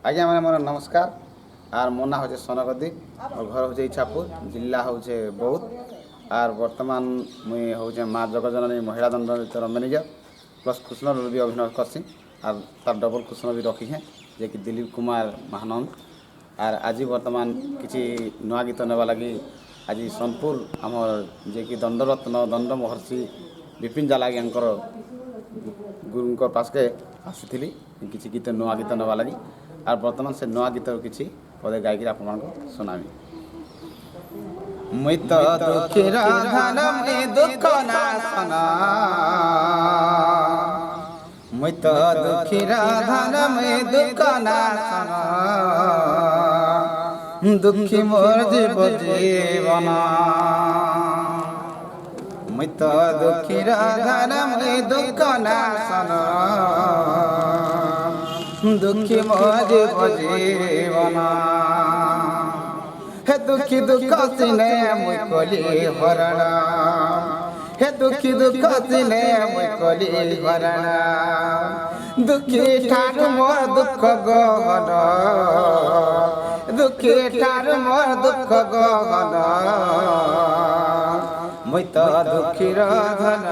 आज्ञा मैंने मोर नमस्कार आर मो ना हो सोनगदी और घर हो इच्छापुर जिला हूँ बौद्ध आर वर्तमान मुई हूँ माँ जगजननी महिला दंड नृत्यर मैनेजर प्लस कृष्ण भी अभिनय करसी आर तार डबल कृष्ण भी रखी है जे कि दिलीप कुमार महानंद आर आज वर्तमान किसी नुआ गीत नेवा लगी आज सोनपुर आमर जे कि दंडरत्न दंड महर्षि विपिन जालागी गुरु पास के आसी किसी गीत नुआ गीत नेवा लगी आर वर्तमान से नुआ गीत किसी पदे गायक आप सुनामी। मुई तो दुखी राधन में दुख ना सना मुई तो दुखी राधन में दुख ना सना दुखी मोर जीव जीवना मुई तो दुखी राधन में दुख ना सना दुखी मोर जीवना हे दुखी दुख सिने मुई कली हरण हे दुखी दुख सिने मुई कली हरण दुखी ठार मोर दुख गहन दुखी ठार मोर दुख गहन मुई तो दुखी धन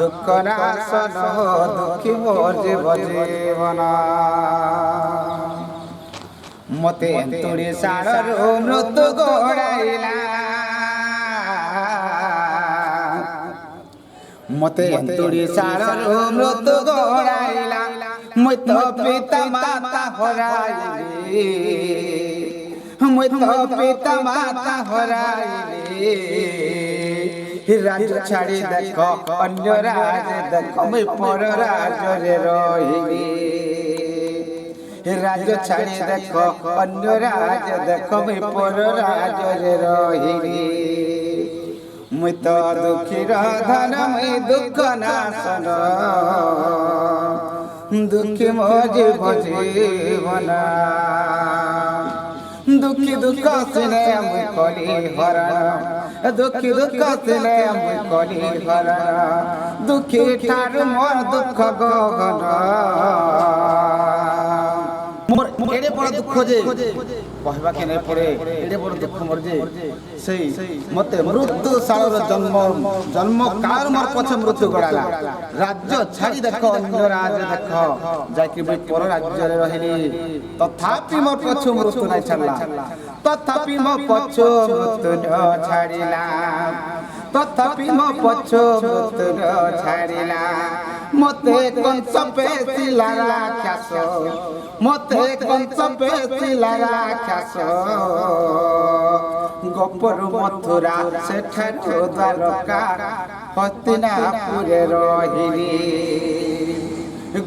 दुख नाशन दुखी मोर जीवना मते तुड़ी साड़ू मृत्यु गोड़ाइला मते तुड़ी साड़ू मृत्यु गोड़ाइला मुई तो पिता माता हराइली मुई तो पिता माता हराइली राज छाड़ी देख अन्य राज देख मुई पर राज रे रहिली राज छाड़ी देख अन्य राज देख मुई पर राज रे रहिली मुई तो दुखी धन मुई दुख नाशन दुखी मोर जीवना दुखी दुख सिने मुई कली हरण दुखी दुख सिने मुई कली हरण दुखी ठार मोर दुख गहन मोर एडे बड़ दुख जे कहबा के नहीं पड़े एडे बड़ दुख मोर जे सही मते मृत्यु सालर जन्म काल मोर पछ मृत्यु गड़ाला राज्य छाड़ी देख अन्य राज देख जाकि मुई पर राज्य रे रहिली तथापि मोर पछ मृत्यु नहीं छाड़ला तथापि मो पछ मृत्यु न छाड़िला तथापि मो पछ मृत्यु न छाड़िला मते कंस पे सिला राक्षस मते कंस पे सिला राक्षस गोपर मथुरा सेठारो द्वारका हस्तिनापुरे रहिली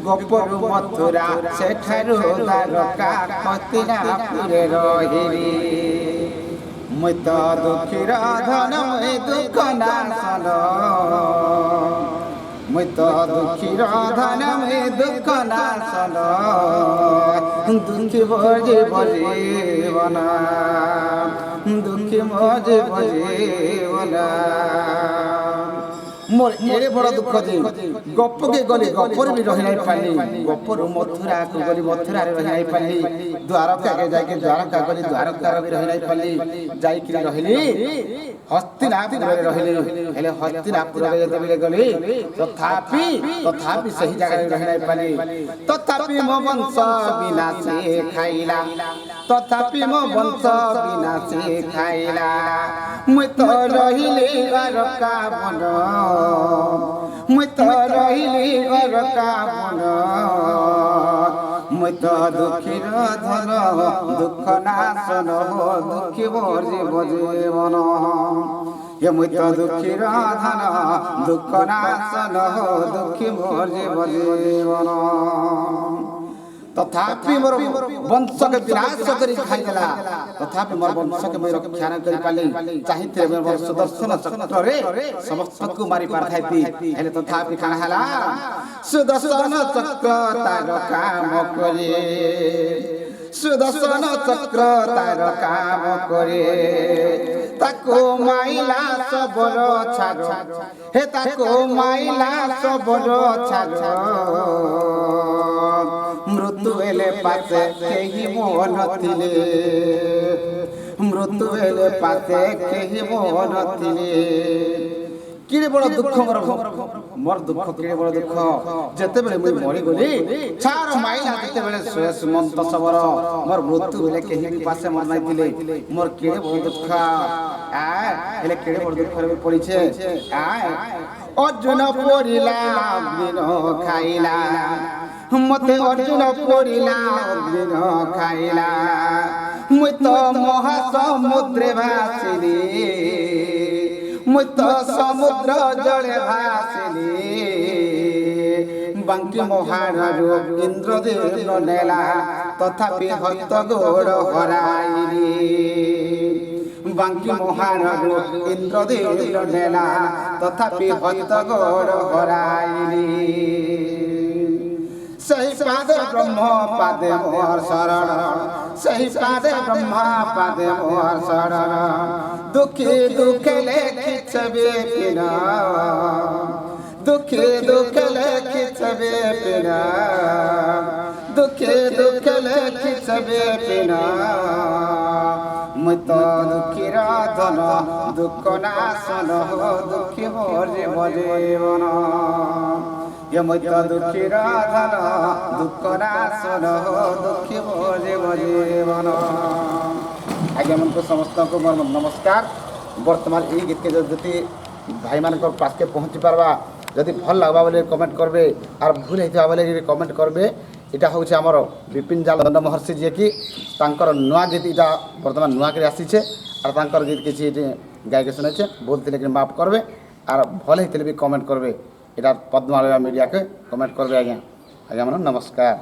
गोपर मथुरा सेठारो द्वारका हस्तिनापुरे रहिली मुई तो दुखी धन मुई दुख नाशन मुई तो दुखी धन मुई दुख नाशन दुखी मोर जीवना दुखी मोर जीवना मोर एड़े बड़ दुख जे गप के गली गपर भी रही नहीं पाली गपर मथुरा को गली मथुरा रे रही नहीं पाली द्वारका के जाके द्वारका गली द्वारका भी रही नहीं पाली जाई कि रहिली हस्तिनापुर रे रहिली हेले हस्तिनापुर रे जबले गली तथापि सही जगह रे रही नहीं पाली तथापि मो वंश विनाशी खाइला तथापि मो वंश विनाशी खाइला मुई तो रहिली द्वारका बन मुई तो रहिली द्वारका बन मुई तो दुखी धन दुख नाशन दुखी मोर जीवन ये मुई तो दुखी धन दुख नाशन दुखी मोर जीवन तथापि मोर वंश के विनाश करी खाइला तथापि मोर वंश के मैं रक्षा न करि पाली चाहिते मोर सुदर्शन चक्र रे समस्त को मारी पार थाइती हेले तथापि खाना हला सुदर्शन चक्र तार काम करे सुदर्शन चक्र तार काम करे ताको माइला सबल छाड़ हे ताको माइला सबल छाड़ ମୃତ୍ୟୁ ହେଲେ ପାଶେ କେହି ମୋ ନଥିଲେ ମୃତ୍ୟୁ ହେଲେ ପାଶେ କେହି ମୋ ନଥିଲେ কিরে বড় দুঃখ মোর দুঃখ কিরে বড় দুঃখ যেতেবেলে মুই মরিগলি চার মাইল যেতেবেলে সুমন্ত সবর মোর মৃত্যু হলে কেহি বি পাশে মোর নাই দিলে মোর কিরে বড় দুঃখ আয় হেলে কিরে বড় দুঃখ রে পড়িছে আয় অর্জুন পড়িলা দিন খাইলা মতে অর্জুন পড়িলা দিন খাইলা মুই তো মহাসমুদ্রে ভাসিলি মুই তো সমুদ্র জলে ভাসিলি বাঙ্কি মহারাজু ইন্দ্রদেব নেলা তথাপি হস্ত গোড় হরাইলি বাঙ্কি মহারাজু ইন্দ্রদেব নেলা তথাপি হস্ত গোড় হরাইলি সেই পাদে ব্রহ্ম পাদে মোর শরণ সেই পাদে ব্রহ্মা পাদে মোর শরণ দুঃখে দুঃখে লেখিছবে পিনা দুঃখে দুঃখে লেখিছবে পিনা দুঃখে দুঃখে লেখিছবে পিনা মুই তো দুঃখীর ধন দুঃখ নাশন দুঃখী ভরে জীবন মুই তো দুঃখীর ধন দুঃখ নাশন দুঃখী ভরে জীবন আজ্ঞা মনକୁ ସମସ୍ତଙ୍କୁ ମୋର ନମସ୍କାର ବର୍ତ୍ତମାନ এই গীতকে যদি ଭାଇମାନଙ୍କର ପାଖକେ ପହଞ୍ଚି ପାରବା ଯଦି ଭଲ ଲାଗବା ବୋଲେ କମେଣ୍ଟ করবে আর ভুল ହେଇଥିବା ବୋଲେ কমেন্ট করবে এটা হচ্ছে আমার বিপিন জাল দণ্ড মহর্ষি যিকি তাঙ্কর নূয়া গীত এটা বর্তমান নূয়া করে আসিছে আর তাঙ্কর গীত কিছু গাইকে শুনেছে বলতে কি মাফ করবে আর ভাল হইলে বি কমেন্ট করবে এটা পদ্মালয়া মিডিয়াকে কমেন্ট করবে আজ্ঞা আজ্ঞা মানে নমস্কার।